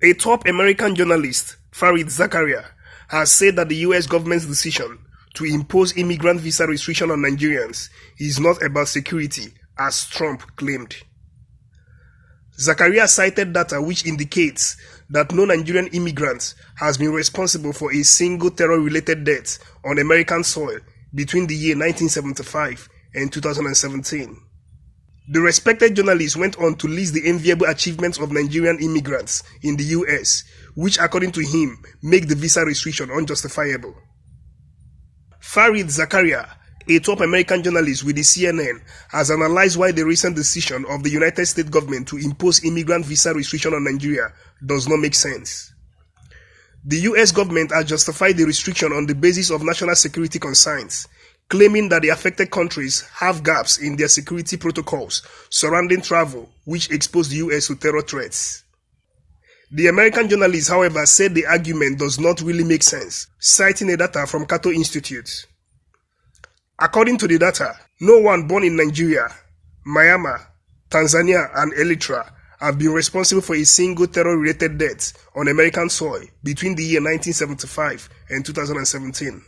A top American journalist, Fareed Zakaria, has said that the US government's decision to impose immigrant visa restriction on Nigerians is not about security, as Trump claimed. Zakaria cited data which indicates that no Nigerian immigrant has been responsible for a single terror-related death on American soil between the year 1975 and 2017. The respected journalist went on to list the enviable achievements of Nigerian immigrants in the US, which according to him make the visa restriction unjustifiable. Fareed Zakaria, a top American journalist with the CNN, has analyzed why the recent decision of the United States government to impose immigrant visa restriction on Nigeria does not make sense. The US government has justified the restriction on the basis of national security concerns, claiming that the affected countries have gaps in their security protocols surrounding travel, which expose the US to terror threats. The American journalist, however, said the argument does not really make sense, citing a data from Cato Institute. According to the data, no one born in Nigeria, Myanmar, Tanzania, and Eritrea have been responsible for a single terror-related death on American soil between the year 1975 and 2017.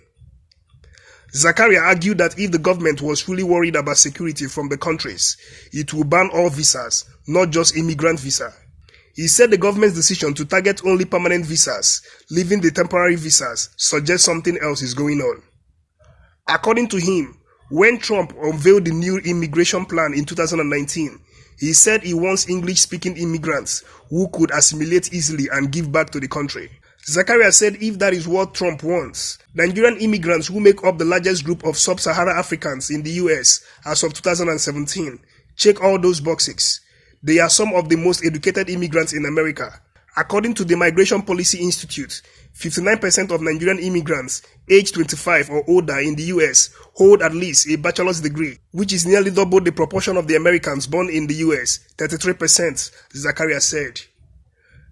Zakaria argued that if the government was truly worried about security from the countries, it would ban all visas, not just immigrant visa. He said the government's decision to target only permanent visas, leaving the temporary visas, suggests something else is going on. According to him, when Trump unveiled the new immigration plan in 2019, he said he wants English-speaking immigrants who could assimilate easily and give back to the country. Zakaria said if that is what Trump wants, Nigerian immigrants who make up the largest group of sub-Saharan Africans in the US as of 2017 check all those boxes. They are some of the most educated immigrants in America. According to the Migration Policy Institute, 59% of Nigerian immigrants aged 25 or older in the US hold at least a bachelor's degree, which is nearly double the proportion of the Americans born in the US, 33%, Zakaria said.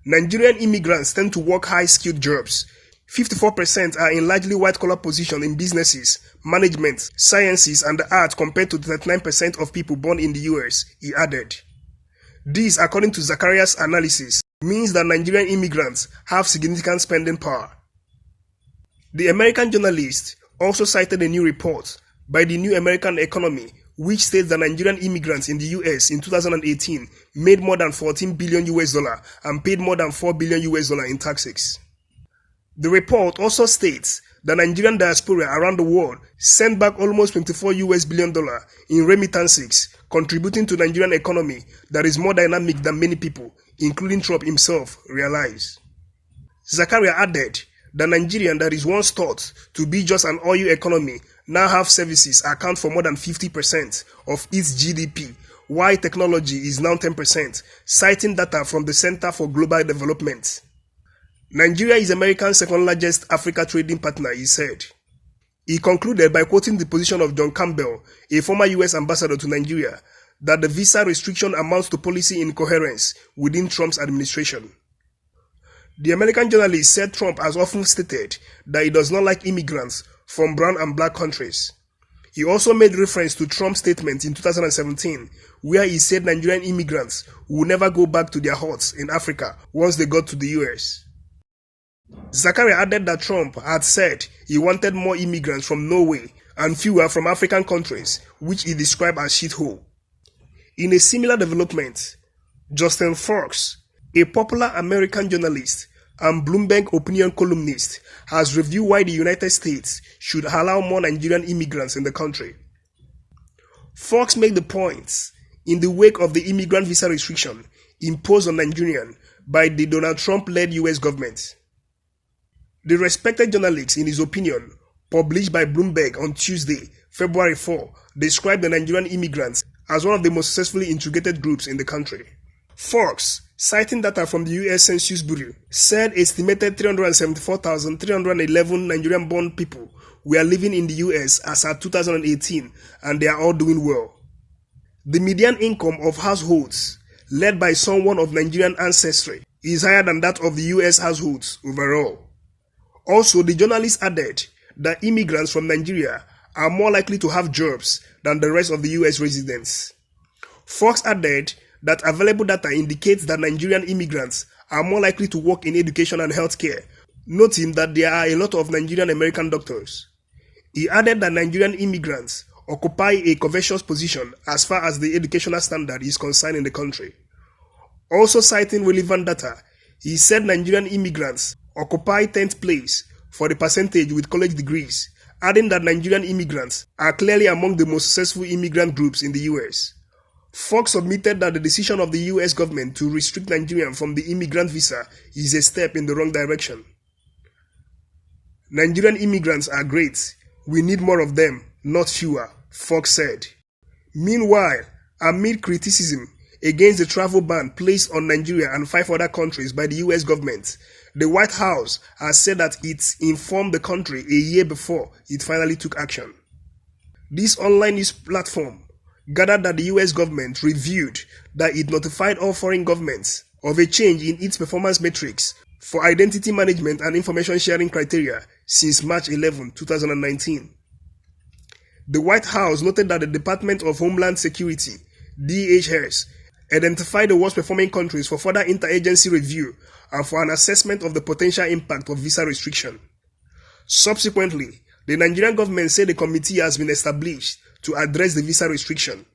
Nigerian immigrants tend to work high-skilled jobs. 54% are in largely white-collar positions in businesses, management, sciences, and the arts compared to 39% of people born in the US, he added. This, according to Zakaria's analysis, means that Nigerian immigrants have significant spending power. The American journalist also cited a new report by the New American Economy, which states that Nigerian immigrants in the US in 2018 made more than $14 billion and paid more than $4 billion in taxes. The report also states that Nigerian diaspora around the world sent back almost $24 billion in remittances, contributing to the Nigerian economy that is more dynamic than many people, including Trump himself, realize. Zakaria added that Nigeria, that is once thought to be just an oil economy, now have services account for more than 50% of its GDP, while technology is now 10%, citing data from the Center for Global Development. Nigeria is America's second largest Africa trading partner, he said. He concluded by quoting the position of John Campbell, a former US ambassador to Nigeria, that the visa restriction amounts to policy incoherence within Trump's administration. The American journalist said Trump has often stated that he does not like immigrants from brown and black countries. He also made reference to Trump's statement in 2017, where he said Nigerian immigrants would never go back to their huts in Africa once they got to the US. Zakaria added that Trump had said he wanted more immigrants from Norway and fewer from African countries, which he described as shithole. In a similar development, Justin Fox, a popular American journalist and Bloomberg opinion columnist, has reviewed why the United States should allow more Nigerian immigrants in the country. Fox made the point in the wake of the immigrant visa restriction imposed on Nigerians by the Donald Trump-led US government. The respected journalist, in his opinion, published by Bloomberg on Tuesday, February 4, described the Nigerian immigrants as one of the most successfully integrated groups in the country. Fox, citing data from the U.S. Census Bureau, said estimated 374,311 Nigerian-born people were living in the U.S. as at 2018, and they are all doing well. The median income of households, led by someone of Nigerian ancestry, is higher than that of the U.S. households overall. Also, the journalist added that immigrants from Nigeria are more likely to have jobs than the rest of the U.S. residents. Fox added that available data indicates that Nigerian immigrants are more likely to work in education and healthcare, noting that there are a lot of Nigerian American doctors. He added that Nigerian immigrants occupy a covetous position as far as the educational standard is concerned in the country. Also citing relevant data, he said Nigerian immigrants occupy 10th place for the percentage with college degrees, adding that Nigerian immigrants are clearly among the most successful immigrant groups in the US. Fox submitted that the decision of the US government to restrict Nigerians from the immigrant visa is a step in the wrong direction. Nigerian immigrants are great. We need more of them, not fewer, Fox said. Meanwhile, amid criticism against the travel ban placed on Nigeria and 5 other countries by the US government, the White House has said that it informed the country a year before it finally took action. This online news platform gathered that the US government revealed that it notified all foreign governments of a change in its performance metrics for identity management and information sharing criteria since March 11, 2019. The White House noted that the Department of Homeland Security, DHS, identified the worst performing countries for further interagency review and for an assessment of the potential impact of visa restriction. Subsequently, the Nigerian government said a committee has been established to address the visa restriction.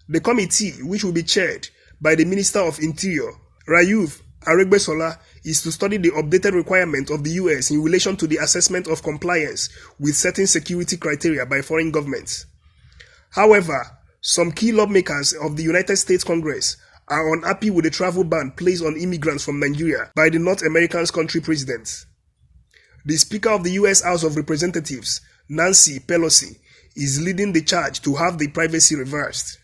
The committee, which will be chaired by the Minister of Interior, Rauf Aregbesola, is to study the updated requirement of the US in relation to the assessment of compliance with certain security criteria by foreign governments. However, some key lawmakers of the United States Congress are unhappy with the travel ban placed on immigrants from Nigeria by the North American's country president. The Speaker of the US House of Representatives, Nancy Pelosi, is leading the charge to have the privacy reversed.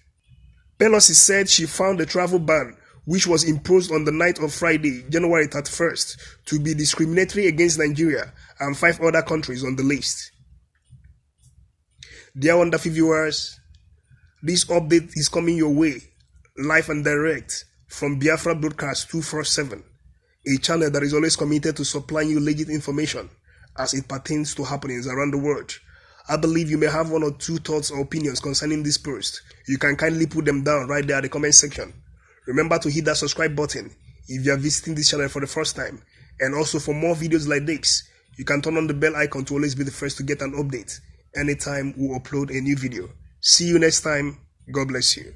Pelosi said she found the travel ban, which was imposed on the night of Friday, January 31st, to be discriminatory against Nigeria and 5 other countries on the list. Dear wonderful viewers, this update is coming your way, live and direct, from Biafra Broadcast 247, a channel that is always committed to supplying you legit information as it pertains to happenings around the world. I believe you may have 1 or 2 thoughts or opinions concerning this post. You can kindly put them down right there at the comment section. Remember to hit that subscribe button if you are visiting this channel for the first time. And also for more videos like this, you can turn on the bell icon to always be the first to get an update anytime we upload a new video. See you next time. God bless you.